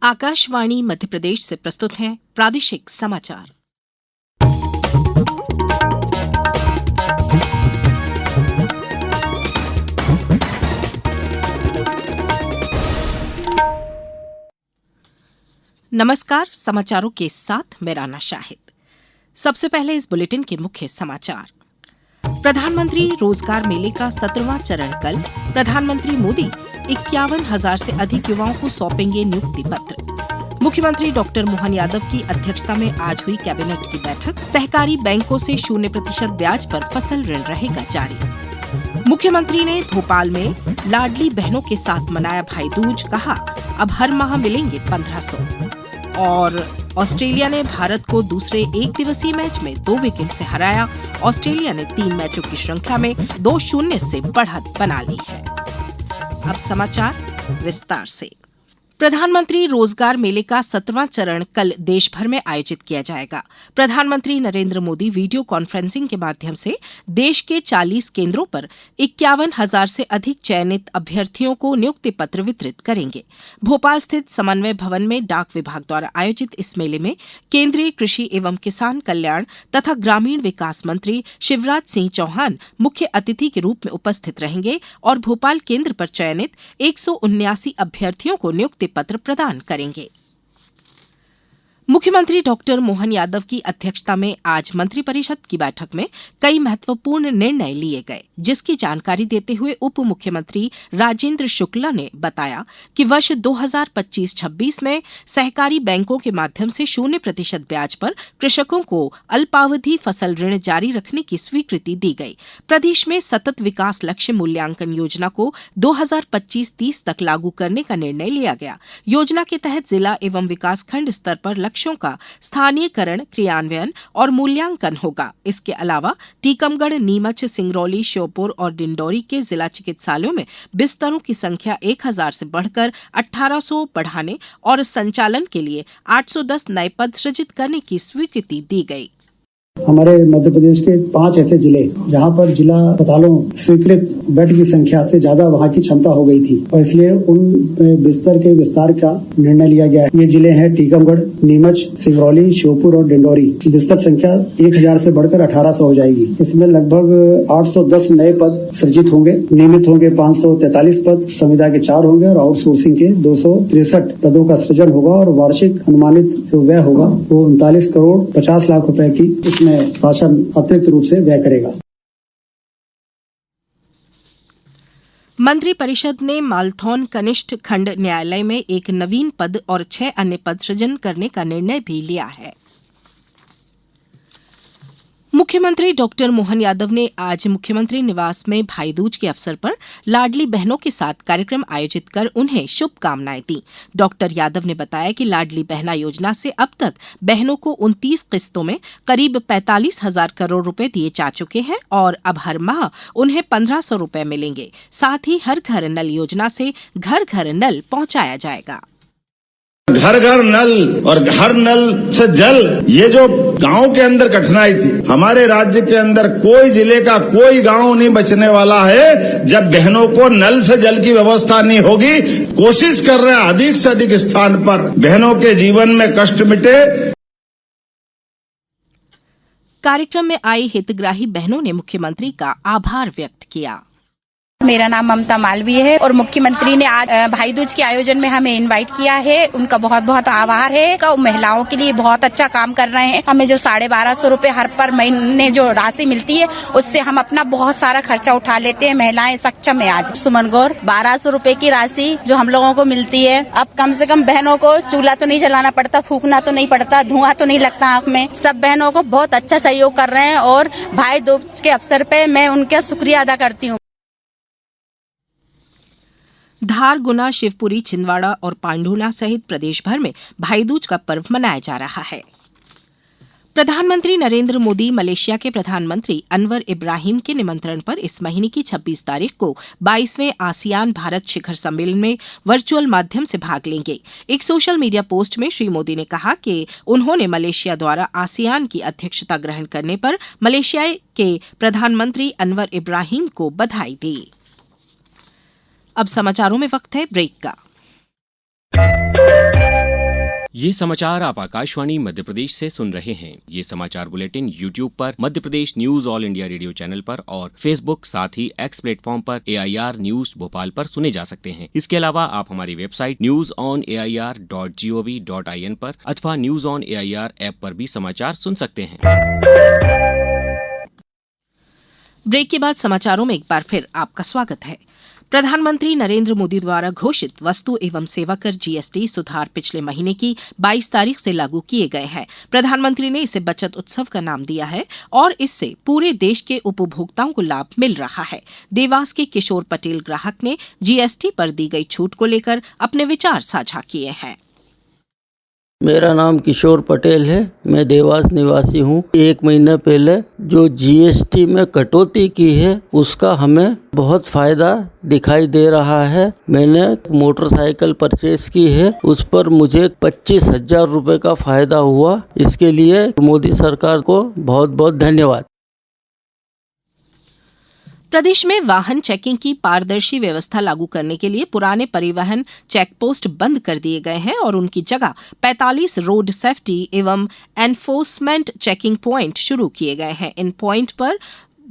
आकाशवाणी मध्य प्रदेश से प्रस्तुत हैं प्रादेशिक समाचार। नमस्कार, समाचारों के साथ मैं राना शाहिद। सबसे पहले इस बुलेटिन के मुख्य समाचार। प्रधानमंत्री रोजगार मेले का 17वां चरण कल। प्रधानमंत्री मोदी 51,000 से अधिक युवाओं को सौंपेंगे नियुक्ति पत्र। मुख्यमंत्री डॉक्टर मोहन यादव की अध्यक्षता में आज हुई कैबिनेट की बैठक। सहकारी बैंकों से 0% ब्याज पर फसल ऋण रहेगा जारी। मुख्यमंत्री ने भोपाल में लाडली बहनों के साथ मनाया भाई दूज। कहा, अब हर माह मिलेंगे 1500। और ऑस्ट्रेलिया ने भारत को दूसरे एक दिवसीय मैच में 2 विकेट से हराया। ऑस्ट्रेलिया ने 3 मैचों की श्रृंखला में 2-0 से बढ़त बना ली है। अब समाचार विस्तार से। प्रधानमंत्री रोजगार मेले का 17वां चरण कल देश भर में आयोजित किया जाएगा। प्रधानमंत्री नरेंद्र मोदी वीडियो कॉन्फ्रेंसिंग के माध्यम से देश के 40 केंद्रों पर 51,000 से अधिक चयनित अभ्यर्थियों को नियुक्ति पत्र वितरित करेंगे। भोपाल स्थित समन्वय भवन में डाक विभाग द्वारा आयोजित इस मेले में केंद्रीय कृषि एवं किसान कल्याण तथा ग्रामीण विकास मंत्री शिवराज सिंह चौहान मुख्य अतिथि के रूप में उपस्थित रहेंगे और भोपाल केंद्र पर चयनित 179 अभ्यर्थियों को नियुक्ति पत्र प्रदान करेंगे। मुख्यमंत्री डॉक्टर मोहन यादव की अध्यक्षता में आज मंत्रिपरिषद की बैठक में कई महत्वपूर्ण निर्णय लिए गए, जिसकी जानकारी देते हुए उप मुख्यमंत्री राजेंद्र शुक्ला ने बताया कि वर्ष 2025-26 में सहकारी बैंकों के माध्यम से 0% ब्याज पर कृषकों को अल्पावधि फसल ऋण जारी रखने की स्वीकृति दी गई। प्रदेश में सतत विकास लक्ष्य मूल्यांकन योजना को 2025-30 तक लागू करने का निर्णय लिया गया। योजना के तहत जिला एवं विकासखंड स्तर पर लक्ष्यों का स्थानीयकरण, क्रियान्वयन और मूल्यांकन होगा। इसके अलावा टीकमगढ़, नीमच, सिंगरौली, श्योपुर और डिंडौरी के जिला चिकित्सालयों में बिस्तरों की संख्या 1,000 से बढ़कर 1,800 बढ़ाने और संचालन के लिए 810 नए पद सृजित करने की स्वीकृति दी गई। हमारे मध्य प्रदेश के 5 ऐसे जिले जहां पर जिला अस्पतालों स्वीकृत बेड की संख्या से ज्यादा वहां की क्षमता हो गई थी और इसलिए उन बिस्तर के विस्तार का निर्णय लिया गया है। ये जिले हैं टीकमगढ़, नीमच, सिंगरौली, श्योपुर और डिंडौरी। बिस्तर संख्या 1,000 से बढ़कर 1,800 हो जाएगी। इसमें लगभग 810 नए पद सृजित होंगे। नियमित होंगे 543 पद, संविदा के 4 होंगे और आउटसोर्सिंग के 263 पदों का सृजन होगा और वार्षिक अनुमानित जो व्यय होगा वो 39 करोड़ 50 लाख रुपए की इसमें शासन अतिरिक्त रूप से व्यय करेगा। मंत्रिपरिषद ने मालथौन कनिष्ठ खंड न्यायालय में एक नवीन पद और 6 अन्य पद सृजन करने का निर्णय भी लिया है। मुख्यमंत्री डॉक्टर मोहन यादव ने आज मुख्यमंत्री निवास में भाई दूज के अवसर पर लाडली बहनों के साथ कार्यक्रम आयोजित कर उन्हें शुभकामनाएं दी। डॉक्टर यादव ने बताया कि लाडली बहना योजना से अब तक बहनों को 29 किस्तों में करीब 45,000 करोड़ रुपए दिए जा चुके हैं और अब हर माह उन्हें 1,500 रुपए मिलेंगे। साथ ही हर घर नल योजना से घर घर नल पहुंचाया जाएगा। घर घर नल और हर नल से जल, ये जो गांव के अंदर कठिनाई थी, हमारे राज्य के अंदर कोई जिले का कोई गांव नहीं बचने वाला है जब बहनों को नल से जल की व्यवस्था नहीं होगी। कोशिश कर रहे हैं अधिक से अधिक स्थान पर बहनों के जीवन में कष्ट मिटे। कार्यक्रम में आई हितग्राही बहनों ने मुख्यमंत्री का आभार व्यक्त किया। मेरा नाम ममता मालवीय है और मुख्यमंत्री ने आज भाई दूज के आयोजन में हमें इनवाइट किया है। उनका बहुत बहुत आभार है। महिलाओं के लिए बहुत अच्छा काम कर रहे हैं। हमें जो 1,250 रुपए हर पर महीने जो राशि मिलती है उससे हम अपना बहुत सारा खर्चा उठा लेते हैं। महिलाएं सक्षम है। आज सुमन गौर 1,200 रुपए की राशि जो हम लोगों को मिलती है, अब कम से कम बहनों को चूल्हा तो नहीं जलाना पड़ता, फूकना तो नहीं पड़ता, धुआं तो नहीं लगता आँख में। सब बहनों को बहुत अच्छा सहयोग कर रहे हैं और भाई दूज के अवसर पे मैं उनका शुक्रिया अदा करती हूँ। धार, गुना, शिवपुरी, छिंदवाड़ा और पांढुना सहित प्रदेश भर में भाई दूज का पर्व मनाया जा रहा है। प्रधानमंत्री नरेंद्र मोदी मलेशिया के प्रधानमंत्री अनवर इब्राहिम के निमंत्रण पर इस महीने की 26 तारीख को 22वें आसियान भारत शिखर सम्मेलन में वर्चुअल माध्यम से भाग लेंगे। एक सोशल मीडिया पोस्ट में श्री मोदी ने कहा कि उन्होंने मलेशिया द्वारा आसियान की अध्यक्षता ग्रहण करने पर मलेशिया के प्रधानमंत्री अनवर इब्राहिम को बधाई दी। अब समाचारों में वक्त है ब्रेक का। ये समाचार आप आकाशवाणी मध्य प्रदेश से सुन रहे हैं। ये समाचार बुलेटिन YouTube पर Madhya Pradesh news all India radio channel पर और Facebook साथ ही X प्लेटफॉर्म पर AIR न्यूज भोपाल पर सुने जा सकते हैं। इसके अलावा आप हमारी वेबसाइट newsonair.gov.in पर अथवा न्यूज ऑन AIR ऐप पर भी समाचार सुन सकते हैं। ब्रेक के बाद समाचारों में एक बार फिर आपका स्वागत है। प्रधानमंत्री नरेंद्र मोदी द्वारा घोषित वस्तु एवं सेवा कर GST सुधार पिछले महीने की 22 तारीख से लागू किए गए हैं। प्रधानमंत्री ने इसे बचत उत्सव का नाम दिया है और इससे पूरे देश के उपभोक्ताओं को लाभ मिल रहा है। देवास के किशोर पटेल ग्राहक ने GST पर दी गई छूट को लेकर अपने विचार साझा किए हैं। मेरा नाम किशोर पटेल है, मैं देवास निवासी हूँ। 1 महीना पहले जो GST में कटौती की है उसका हमें बहुत फ़ायदा दिखाई दे रहा है। मैंने मोटरसाइकिल परचेस की है, उस पर मुझे 25,000 रुपये का फ़ायदा हुआ। इसके लिए मोदी सरकार को बहुत बहुत धन्यवाद। प्रदेश में वाहन चेकिंग की पारदर्शी व्यवस्था लागू करने के लिए पुराने परिवहन चेकपोस्ट बंद कर दिए गए हैं और उनकी जगह 45 रोड सेफ्टी एवं एनफोर्समेंट चेकिंग पॉइंट शुरू किए गए हैं। इन पॉइंट पर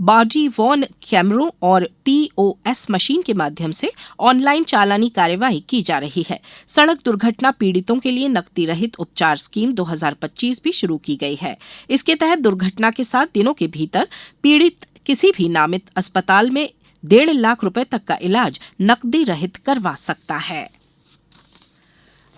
बॉडी वॉर्न कैमरों और POS मशीन के माध्यम से ऑनलाइन चालानी कार्यवाही की जा रही है। सड़क दुर्घटना पीड़ितों के लिए नकदी रहित उपचार स्कीम 2025 भी शुरू की गई है। इसके तहत दुर्घटना के 7 दिनों के भीतर पीड़ित किसी भी नामित अस्पताल में 1.5 लाख रुपए तक का इलाज नकदी रहित करवा सकता है।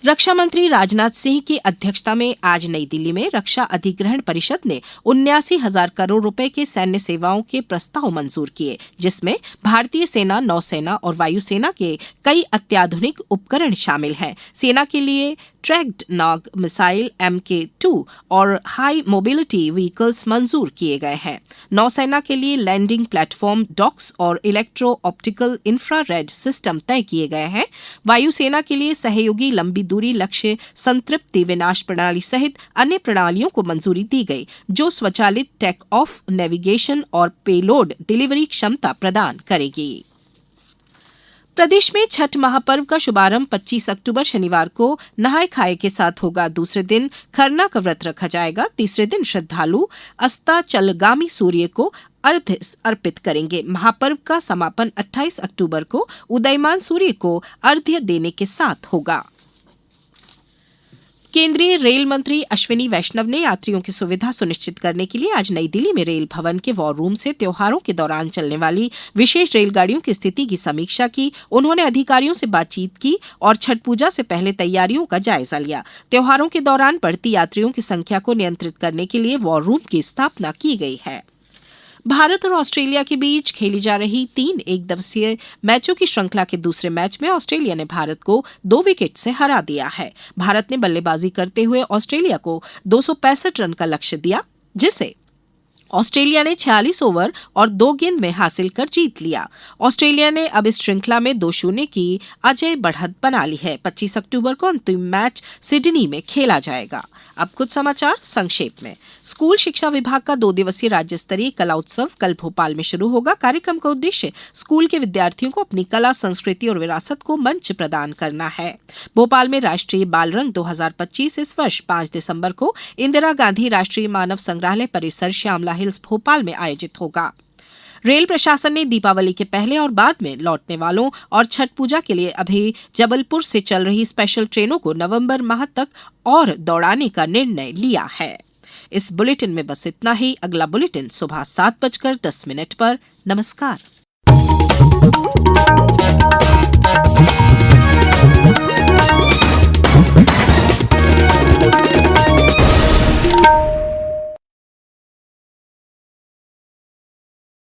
रक्षा मंत्री राजनाथ सिंह की अध्यक्षता में आज नई दिल्ली में रक्षा अधिग्रहण परिषद ने 79,000 करोड़ रुपए के सैन्य सेवाओं के प्रस्ताव मंजूर किए, जिसमें भारतीय सेना, नौसेना और वायुसेना के कई अत्याधुनिक उपकरण शामिल हैं। सेना के लिए ट्रैक्ड नाग मिसाइल MK2 और हाई मोबिलिटी व्हीकल्स मंजूर किए गए हैं। नौसेना के लिए लैंडिंग प्लेटफॉर्म, डॉक्स और इलेक्ट्रो ऑप्टिकल इंफ्रारेड सिस्टम तय किए गए हैं। वायुसेना के लिए सहयोगी लंबी दूरी लक्ष्य संतृप्ति विनाश प्रणाली सहित अन्य प्रणालियों को मंजूरी दी गई, जो स्वचालित टेक ऑफ, नेविगेशन और पेलोड डिलीवरी क्षमता प्रदान करेगी। प्रदेश में छठ महापर्व का शुभारंभ 25 अक्टूबर शनिवार को नहाय खाए के साथ होगा। दूसरे दिन खरना का व्रत रखा जाएगा। तीसरे दिन श्रद्धालु अस्ताचलगामी सूर्य को अर्घ्य अर्पित करेंगे। महापर्व का समापन 28 अक्टूबर को उदयमान सूर्य को अर्घ्य देने के साथ होगा। केंद्रीय रेल मंत्री अश्विनी वैष्णव ने यात्रियों की सुविधा सुनिश्चित करने के लिए आज नई दिल्ली में रेल भवन के वॉर रूम से त्योहारों के दौरान चलने वाली विशेष रेलगाड़ियों की स्थिति की समीक्षा की। उन्होंने अधिकारियों से बातचीत की और छठ पूजा से पहले तैयारियों का जायजा लिया। त्योहारों के दौरान बढ़ती यात्रियों की संख्या को नियंत्रित करने के लिए वॉर रूम की स्थापना की गई है। भारत और ऑस्ट्रेलिया के बीच खेली जा रही 3 एकदिवसीय मैचों की श्रृंखला के दूसरे मैच में ऑस्ट्रेलिया ने भारत को 2 विकेट से हरा दिया है। भारत ने बल्लेबाजी करते हुए ऑस्ट्रेलिया को 265 रन का लक्ष्य दिया, जिसे ऑस्ट्रेलिया ने 46 ओवर और 2 गेंद में हासिल कर जीत लिया। ऑस्ट्रेलिया ने अब इस श्रृंखला में 2-0 की अजय बढ़त बना ली है। 25 अक्टूबर को अंतिम मैच सिडनी में खेला जाएगा। अब कुछ समाचार संक्षेप में। स्कूल शिक्षा विभाग का 2 दिवसीय राज्य स्तरीय कला उत्सव कल भोपाल में शुरू होगा। कार्यक्रम का उद्देश्य स्कूल के विद्यार्थियों को अपनी कला, संस्कृति और विरासत को मंच प्रदान करना है। भोपाल में राष्ट्रीय बाल रंग 2025 इस वर्ष 5 दिसंबर को इंदिरा गांधी राष्ट्रीय मानव संग्रहालय परिसर श्यामला हिल्स भोपाल में आयोजित होगा। रेल प्रशासन ने दीपावली के पहले और बाद में लौटने वालों और छठ पूजा के लिए अभी जबलपुर से चल रही स्पेशल ट्रेनों को नवंबर माह तक और दौड़ाने का निर्णय लिया है। इस बुलेटिन में बस इतना ही। अगला बुलेटिन सुबह 7:10 पर। नमस्कार।